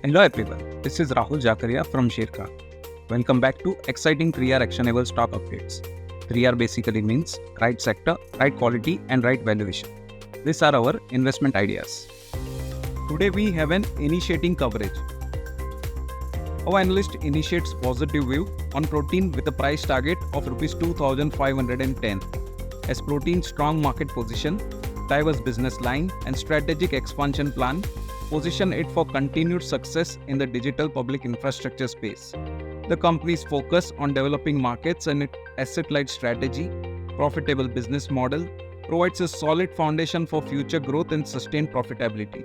Hello everyone, this is Rahul Jakaria from Sharekhan. Welcome back to exciting 3R actionable stock updates. 3R basically means right sector, right quality and right valuation. These are our investment ideas. Today we have an initiating coverage. Our analyst initiates positive view on Protean with a price target of Rs 2,510. As Protean's strong market position, diverse business line and strategic expansion plan position it for continued success in the digital public infrastructure space. The company's focus on developing markets and its asset-light strategy, profitable business model, provides a solid foundation for future growth and sustained profitability.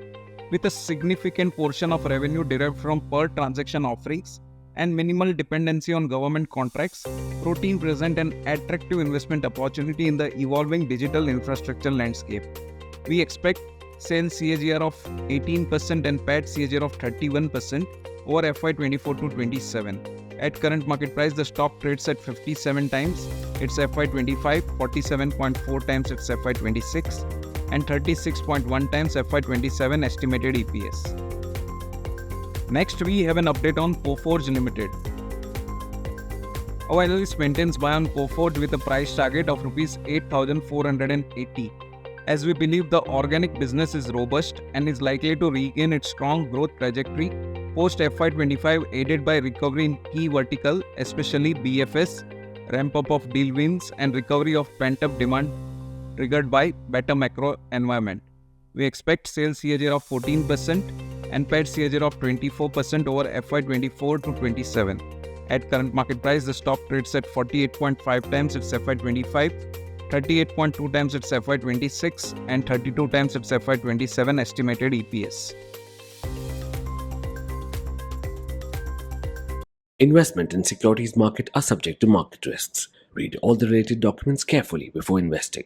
With a significant portion of revenue derived from per transaction offerings and minimal dependency on government contracts, Protean presents an attractive investment opportunity in the evolving digital infrastructure landscape. We expect sales CAGR of 18% and PAT CAGR of 31% over FY24 to 27. At current market price, the stock trades at 57 times its FY25, 47.4 times its FY26, and 36.1 times FY27 estimated EPS. Next, we have an update on Coforge Ltd. Our analyst maintains buy on Coforge with a price target of Rs 8,480. As we believe the organic business is robust and is likely to regain its strong growth trajectory post FY25, aided by recovery in key vertical, especially BFS, ramp up of deal wins and recovery of pent-up demand triggered by better macro environment. We expect sales CAGR of 14% and PAT CAGR of 24% over FY24 to 27. At current market price, the stock trades at 48.5 times its FY25, 38.2 times its FY26 and 32 times its FY27 estimated EPS. Investment in securities market are subject to market risks. Read all the related documents carefully before investing.